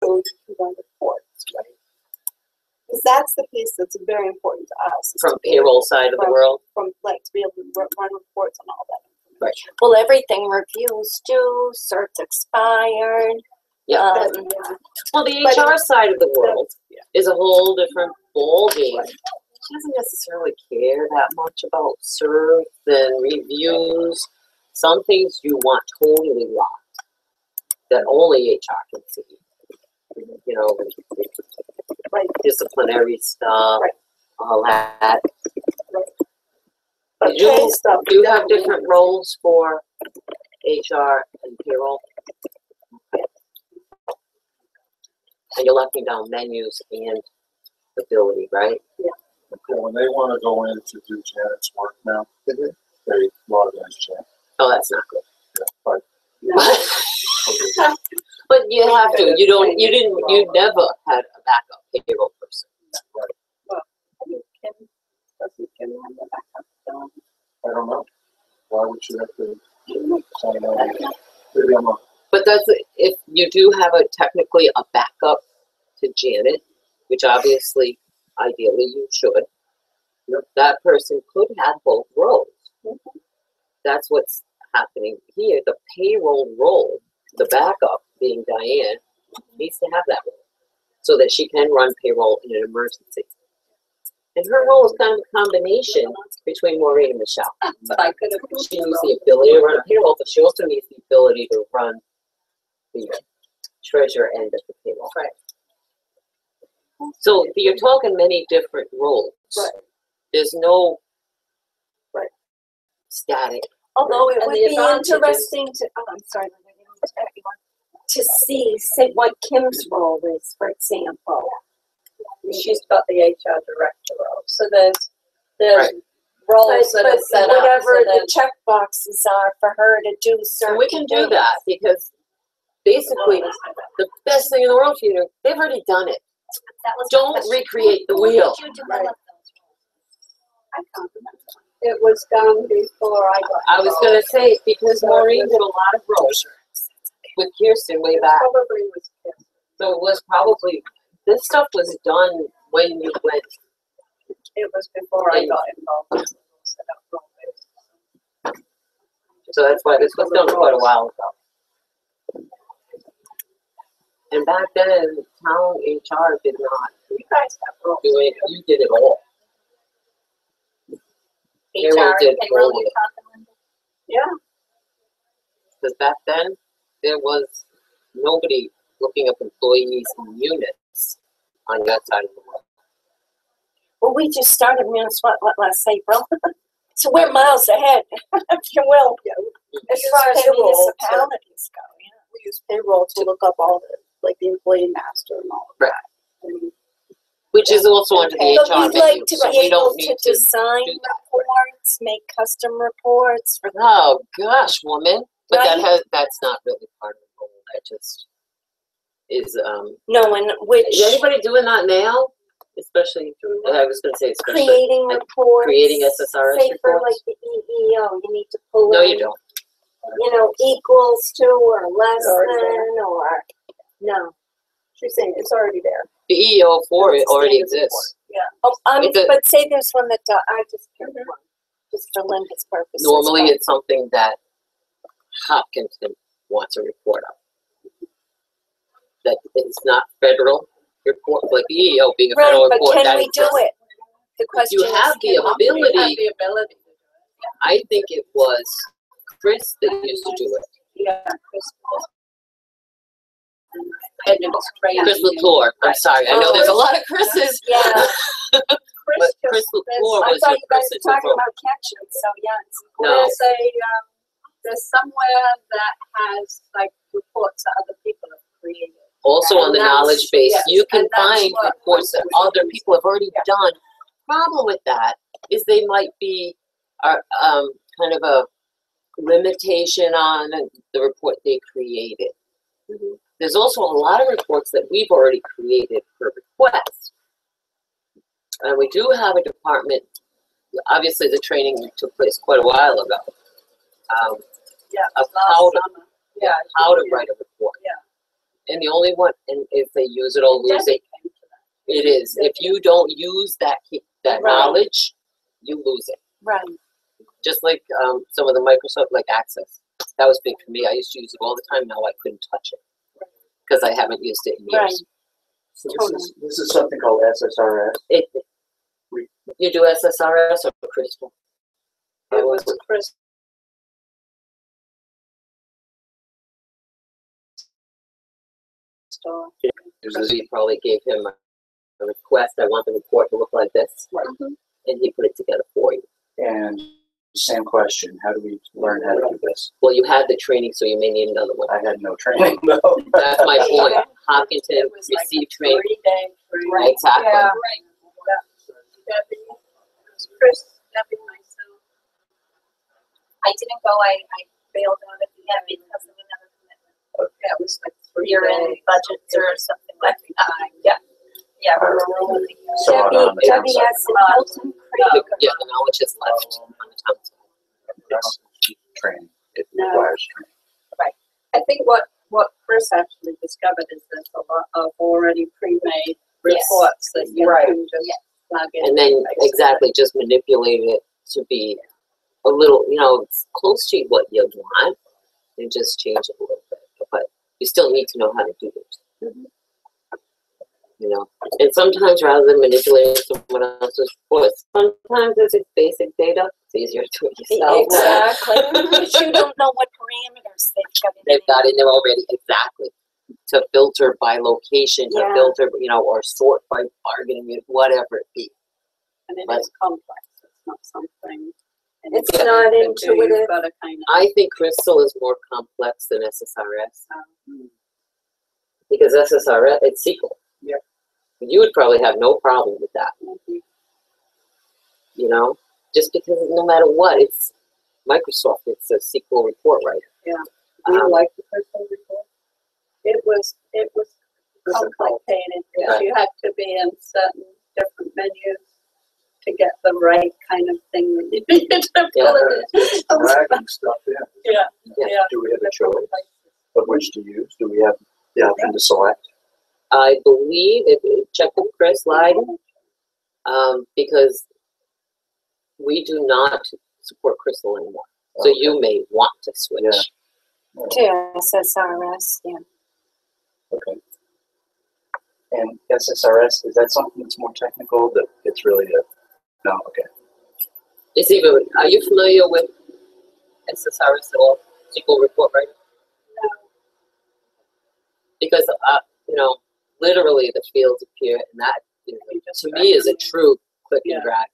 code to run reports, right? Because that's the piece that's very important to us. From payroll side of the world? From like to be able to run reports on all that information. Right. Well, everything reviews due, certs expired. Yeah. Well, the HR side of the world is a whole different ballgame. She doesn't necessarily care that much about serve and reviews. Some things you want totally locked that only HR can see. You know, Right. disciplinary stuff, Right. all that. Right. But You pay stuff, do you have different roles for HR and payroll? And you're locking down menus and ability, right? Yeah. Okay, when they want to go in to do Janet's work now, they log in as Janet. Oh, that's not good. Yeah, but But you have to. You never had a backup payroll person. Well, I think doesn't Kim have the backup done? I don't know. Why would you have to sign on? Maybe I'm not. But that's if you do have technically a backup to Janet, which obviously, ideally, you should. That person could have both roles. Mm-hmm. That's what's happening here. The payroll role, the backup being Diane, needs to have that role so that she can run payroll in an emergency. And her role is kind of a combination between Maureen and Michelle. But I could have. She needs the ability to run payroll, but she also needs the ability to run the treasure end of the payroll. Right. So you're talking many different roles. Right. There's no Right. static. Although it And would the be advantages- interesting to, I'm sorry, to see, say, what Kim's role is, for example. She's got the HR director role, so there's roles that are set up. Whatever so the check boxes are for her to do certain And we can do things. that because basically the best thing in the world for you, they've already done it. Don't recreate the wheel. I can't remember. It was done before I got. I was going to say, because Maureen did a lot of roles with Kirsten way back. Probably was. So it was probably, this stuff was done when you went. It was before I got involved. Set up role. So that's why this was done quite a while ago. And back then, town HR did not You guys have roles. do it. You did it all. Payroll did all of it. Yeah. Because back then, there was nobody looking up employees and units on that side of the world. Well, we just started Munis last April, so we're miles ahead, if you will, as far as Payroll, municipalities go. Yeah. We use payroll to look up all the, like the employee master and all of Right. that. I mean, Which is also under the But HR we'd like menu, to so be we able don't to need to design do that. reports, make custom reports for Oh gosh, woman! But Right. that's not really part of the role. That just is. knowing which Is anybody doing that now? Especially, I was going to say, especially creating like reports. creating SSRS say for reports. like the EEO, you need to pull No, in, you don't. you know, equals to or less Already than or no. she's saying it's already there. The EEO for it It's a already standard exists. report. Yeah. Oh, It's a- but say there's one that I just picked one, just for Linda's purposes. Normally, but- it's something that Hopkinton wants a report of. That it's not federal report, like the EEO being a right, federal but report. can that we do exists. it? The question You have is, the can we? We have ability. the ability to do it. I think it was Chris that used to do it. Yeah. And it was crazy. Chris LaTour. I'm Right. sorry. I know there's a lot of Chris's. Yeah, But Chris LaTour I was thought your you guys person were to talking vote. about captions, so yes. No. There's somewhere that has like reports that other people have created. Also on the And that's- knowledge base, yes, you can and that's find what reports that we other use. people have already done. Problem with that is they might be kind of a limitation on the report they created. Mhm. There's also a lot of reports that we've already created per request. And we do have a department, obviously the training took place quite a while ago, Yeah. of last how to, summer. Yeah. how to yeah. write a report. Yeah. And the only one, and if they use it or lose it, it is. If you don't use that Right. knowledge, you lose it. Right. Just like some of the Microsoft, like Access. That was big for me. I used to use it all the time. Now I couldn't touch it because I haven't used it in years. Right. So this is something called SSRS. You do SSRS or Crystal? It was Chris. So you probably gave him a request. I want the report to look like this, and he put it together for you. And same question, how do we learn how to do this? Well, you had the training, so you may need another one. I had no training though. That's my point. Hopkinton received training. 3-day free. Right, exactly. Yeah. Debbie, Chris, Debbie, myself. I didn't go, I bailed out at the end because of another commitment. Yeah, it was like 3 Year-end days. budgets or something like that. Yeah. Yeah, we were rolling. So on the Debbie downside, has Hilton Creek. Yeah, the knowledge is left on the town side. it's training, it No. requires training. I think what Chris actually discovered is there's a lot of already pre-made reports that you can just plug in. And then, exactly, just manipulate it to be a little, it's close to what you want, and just change it a little bit. But you still need to know how to do it. And sometimes rather than manipulating someone else's reports, sometimes it's just basic data. It's easier to do it yourself. Exactly. Because you don't know what parameters They've got in there already, exactly. To filter by location, to Yeah. filter, or sort by bargaining unit, whatever it be. And it But- is complex, it's not something. It's not intuitive. You've got to kind of. I think Crystal is more complex than SSRS. Because SSRS, it's SQL. Yep. You would probably have no problem with that. Just because no matter what, it's Microsoft, it's a SQL report writer. Do you like the personal report? It was complicated because you had to be in certain different menus to get the right kind of thing that you needed to fill it in. Dragging stuff in. Yeah. Do we have a choice of which to use? Do we have the option to select? I believe, check with Chris Leiden, because we do not support Crystal anymore. So Okay. you may want to switch. Yeah. To SSRS, yeah. Okay. And SSRS, is that something that's more technical, that it's really no, okay. Are you familiar with SSRS at all? SQL report writer? No. Because, literally the fields appear, and that, to me, is a true click and drag.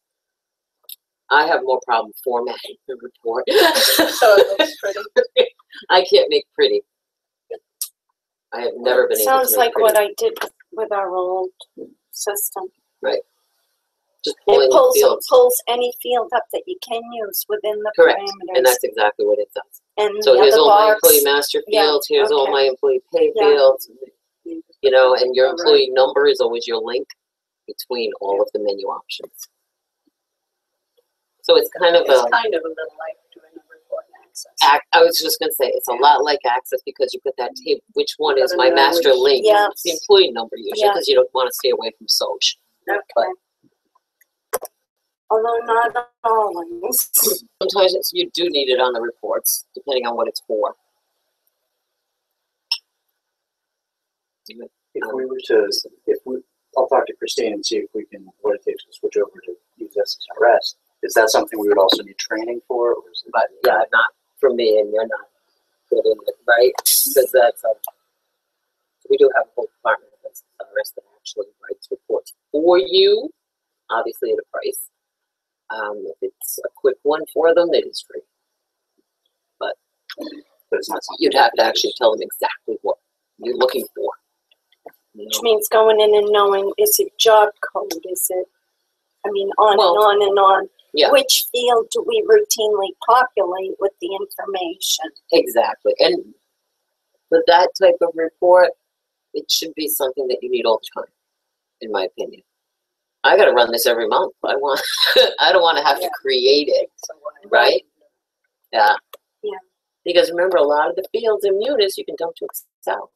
I have more problem formatting the report. So it looks pretty. I can't make pretty. I have never been able to Sounds make like pretty. what I did with our old system. Just pulling It the fields. pulls any field up that you can use within the Correct. parameters. And that's exactly what it does. And So the here's other all my box. employee master Yeah, fields, here's all okay. my employee pay Yeah. fields, and your All right. employee number is always your link between all of the menu options. So it's kind of It's kind of a little like doing a report in Access. I was just gonna say, it's a lot like Access because you put that table, which one is my Gotta know master which- link? Yeah. It's the employee number usually, Yeah. because you don't wanna stay away from Soch. Okay. Although not always. Sometimes you do need it on the reports, depending on what it's for. I'll talk to Christine and see if we can, what it takes to switch over to use SSRS. Is that something we would also need training for, or is it? But yeah, not for me, and you're not good in it, right? Because that's we do have a whole department of SSRS that actually writes reports for you, obviously at a price. If it's a quick one for them, it is free. But it's not something. You'd have to actually tell them exactly what you're looking for. Which means going in and knowing, is it job code? Is it, on and Well, on and on. Yeah. Which field do we routinely populate with the information? Exactly. And for that type of report, it should be something that you need all the time, in my opinion. I got to run this every month. I don't want to have to create it, right? Yeah. Yeah. Because remember, a lot of the fields in Munis you can dump to Excel.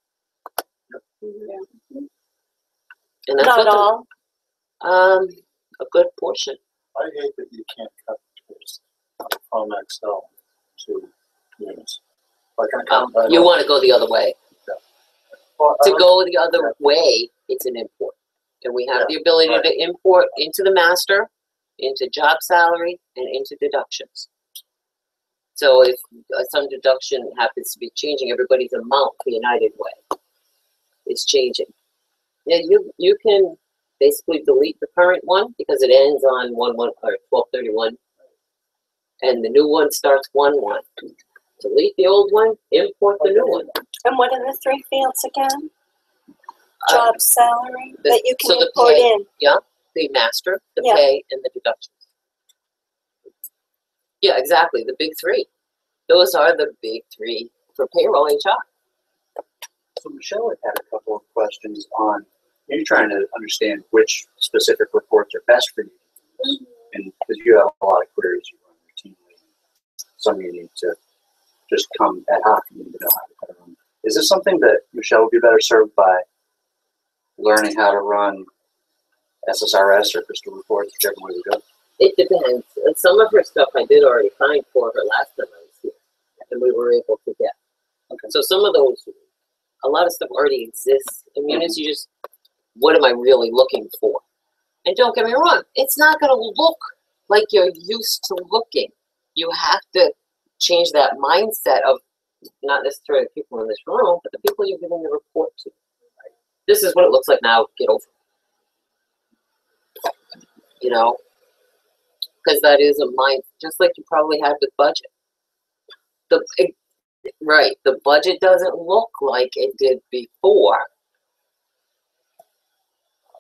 And that's Not what all. a good portion. I hate that you can't cut and paste from Excel to Munis. Like You want to go the other way. Well, To go the other way, it's an import. And we have the ability to import into the master, into job salary, and into deductions. So if some deduction happens to be changing, everybody's amount the United way is changing. Yeah, you can basically delete the current one because it ends on 12/31, and the new one starts 1/1. Delete the old one, import the new one. And what are the three fields again? Job salary the- that you can so the import pay. in. The master, the Yeah. pay, and the deductions. Yeah, exactly. The big three. Those are the big three for payroll HR. So Michelle had a couple of questions on you trying to understand which specific reports are best for you. And because you have a lot of queries you run routinely, some you need to just come ad hoc and you need to know how to cut them. Is this something that Michelle would be better served by learning how to run SSRS or crystal reports, whichever way we go? It depends. And some of her stuff I did already find for her last time I was here, and we were able to get. Okay. So some of those, a lot of stuff already exists in Munis. You just, what am I really looking for? And don't get me wrong, it's not going to look like you're used to looking. You have to change that mindset of not necessarily the people in this room, but the people you're giving the report to. This is what it looks like now. Get over it. You know, because that is a mind, just like you probably had with budget. The budget doesn't look like it did before.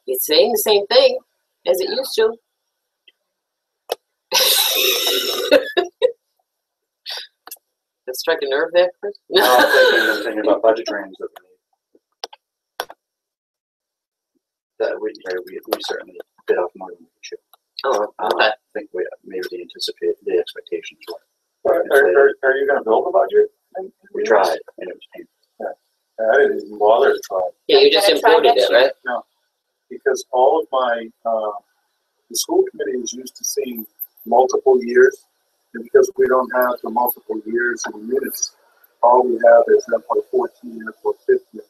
It's saying the same thing as it used to. That strike a nerve there, Chris? No, I'm thinking about budget trainings that we need. That we certainly bit off more than we should. Oh, okay. I think maybe the expectations were. Are you going to build a budget? We tried, and it was painful. I didn't even bother to try. Yeah, you just imported it, right? No, because all of my, the school committee is used to seeing multiple years, and because we don't have the multiple years in Munis, all we have is FY14, FY15,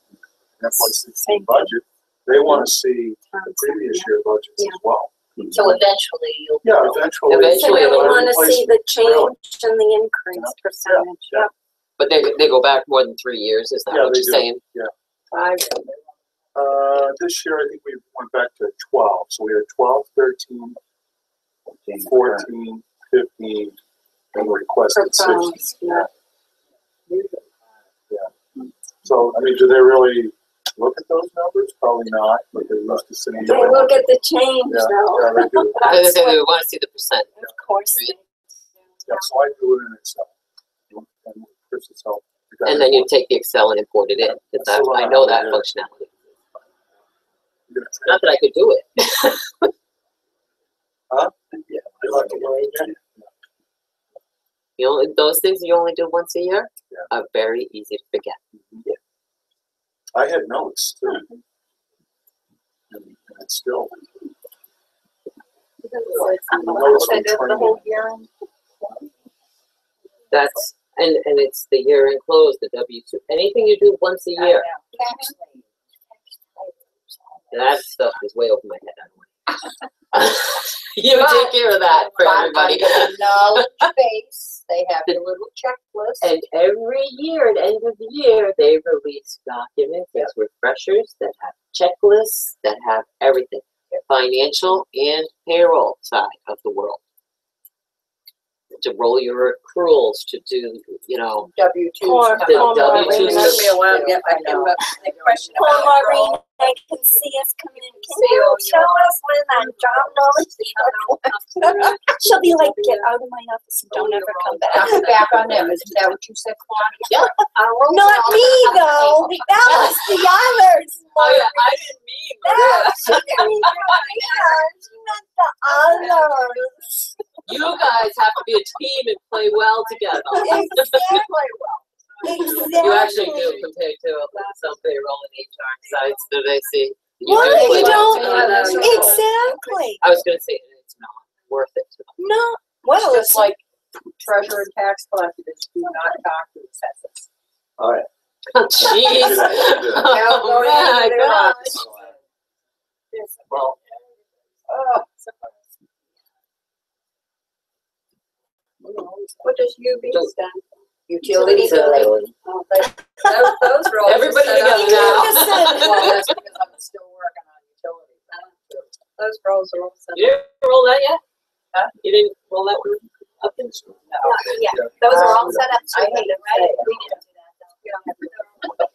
FY16 budget. They want to see the previous year budgets as well. So eventually you'll. Yeah, eventually. So Eventually we it'll want to replace see it. the change and the increase percentage. Yeah. But they go back more than 3 years, is that Yeah, what they you're do. saying? Yeah. This year I think we went back to 12. So we had 12, 13, 14, 15, and we requested 16. So, I mean, do they really look at those numbers? Probably not, but they used to seeing. They look at the change Yeah, though. yeah, they do. I was gonna say, we want to see the percent. Of course. Yeah, so I do it in Excel. And with Chris's help. And then you take the Excel and import it in. Because I know that functionality. Not that I could do it. Huh? Yeah. Those things you only do once a year Yeah. are very easy to forget. I had notes too. And it's still. Notes from training. That's and it's the year end close, the W-2. Anything you do once a year, that stuff is way over my head. You take care of that for everybody. Knowledge base, they have their little checklist. And every year, at the end of the year, they release documents as refreshers that have checklists, that have everything, financial and payroll side of the world. To roll your accruals, to do, W-2. Poor W-2. Maureen. Took me a while to get back in, but the question Poor about Maureen, they can see us coming in. Can you show us when that job knowledge? She'll be like, get out of my office and don't ever come back. Back on them, isn't that what you said, Claudia? Not me though. That was the others. I didn't mean No, she didn't mean Maria. She meant the others. You guys have to be a team and play well together. Exactly. You actually do compared to some payroll and HR sites that I see. Well, you click don't, on it. exactly. I was gonna say it's not worth it to them. No, well, It's just like treasurer and tax collectors do not talk to assessors. All right. Jeez. Now Oh go my into their gosh. office. Well, Oh, What does UB stand for? utility billing. Oh, those roles. are Everybody set up- together now. Well, that's because I'm still working on utilities. Those roles are all set You up. didn't roll that yet? Huh? You didn't roll that one up in school? No. Yeah, those are all set up, so I we hate to right? say it. We didn't do that though. We don't have to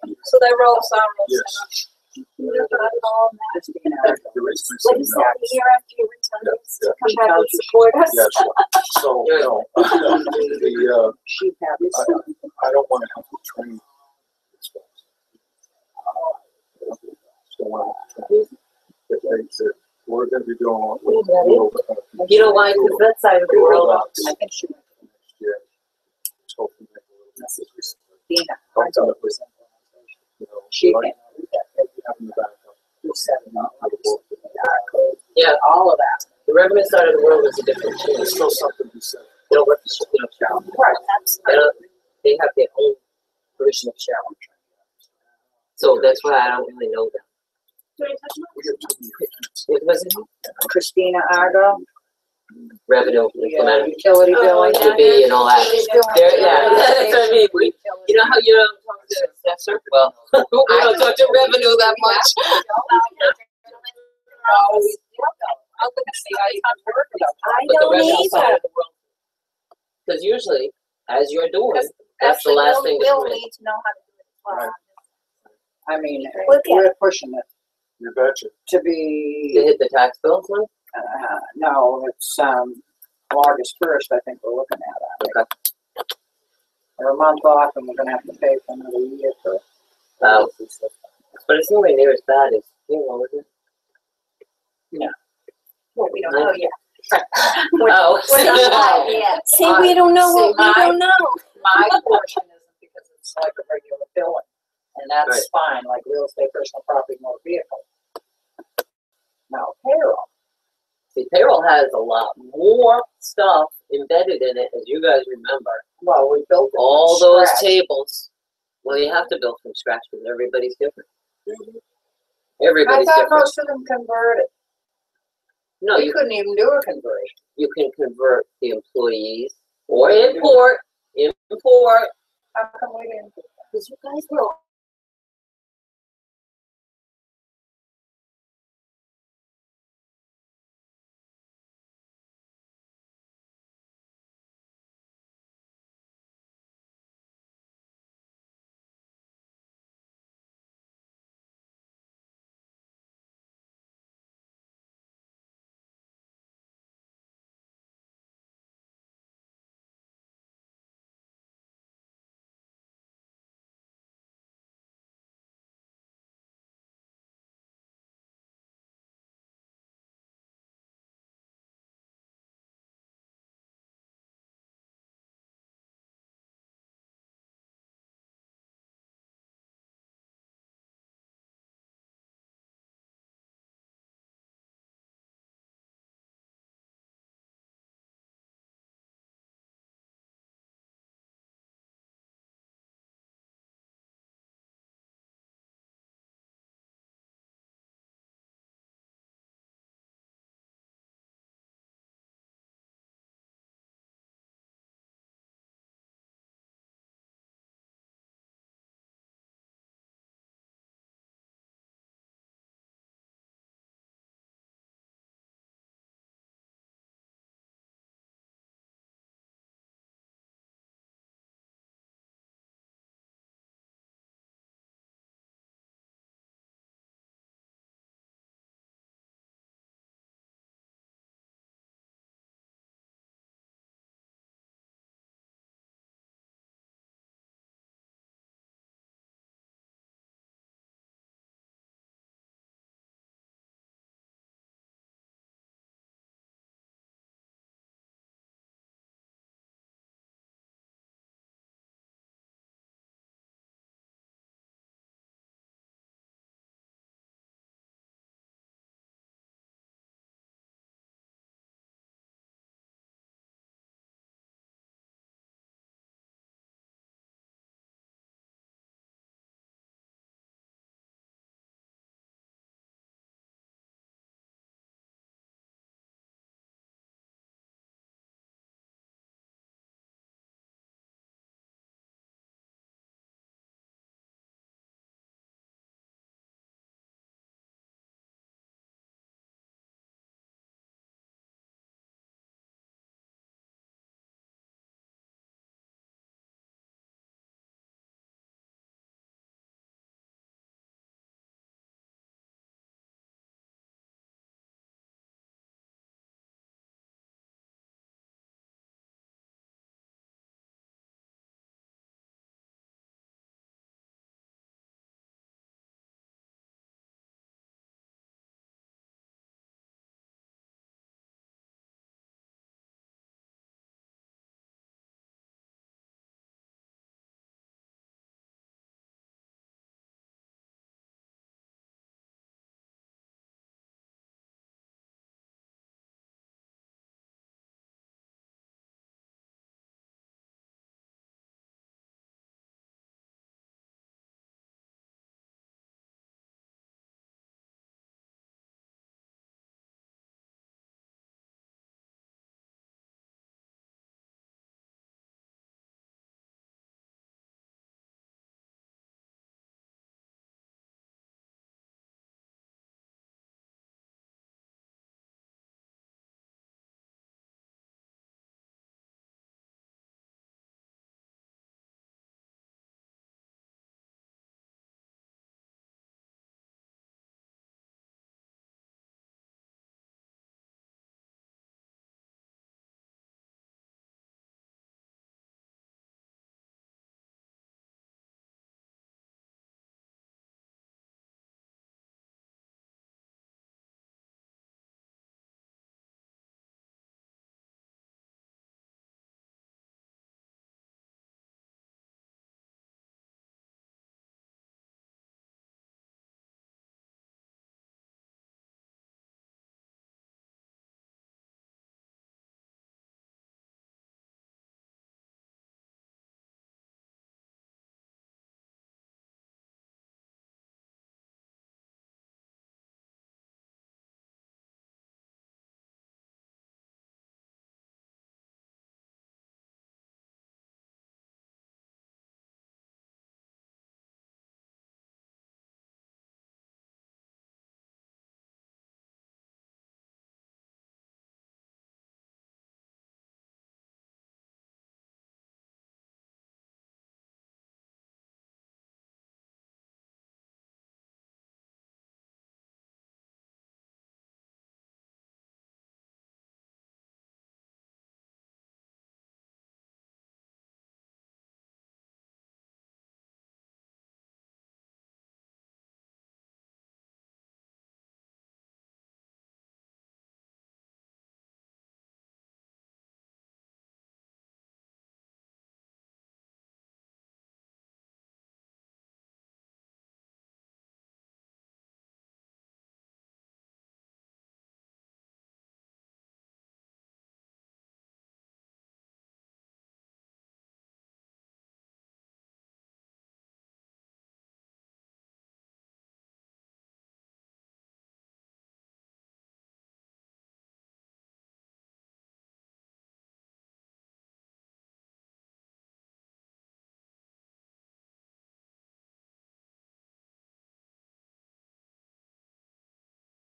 do it. So their roles are all Yes. set up. You know, but I'm all that. Just being The out. reason I what said is no, that, a year after you retire, Yeah, come back and support us? yeah, sure. So, no, She had this. I don't want to have to train these folks. Don't want to train. If they said, we're going to be doing what we're You know why? Because that side of the world, I think she went to next year. Just hoping make a little message. Dina. Ultimately, you know, She like can do that. having the backup. You set it up. yeah, All of that. the revenue side of the world is a different thing. There's still something to be said. They don't work the you know, shower. Right. They have their own version of shower. So that's why I don't really know them. We get too many events. What was it? Christina Argo, Revenue, yeah, implemented, utility Oh, billing. yeah. to be and all that. She's doing There, it. yeah, that's what I mean. You know how you don't talk to assessor? Well, we don't talk to revenue that much. I'm looking to see how you can work it out. I But the don't revenue side either. of the world. Because usually, as you're doing, that's the Actually, last thing to we'll come in. need to know how to do it as well. I mean, Look at we're pushing it You betcha. to To be, hit the tax bills one? no, it's, August 1st, I think we're looking at it. Okay. We're a month off and we're gonna have to pay for another year for. But it's nowhere near as bad as, you know, is it? Well, we don't know yet. Oh. We're not live yet. See, we don't know what we don't know. My portion isn't because it's like a regular billing, and that's fine, like real estate, personal property, motor vehicle. Now, payroll, See, payroll has a lot more stuff embedded in it, as you guys remember. well, we built it from All those scratch. tables. Well, you have to build from scratch because everybody's different. I Everybody's thought different. most of them converted. No, We you couldn't even do a conversion. you can convert the employees or import. How come we didn't do that? Because you guys were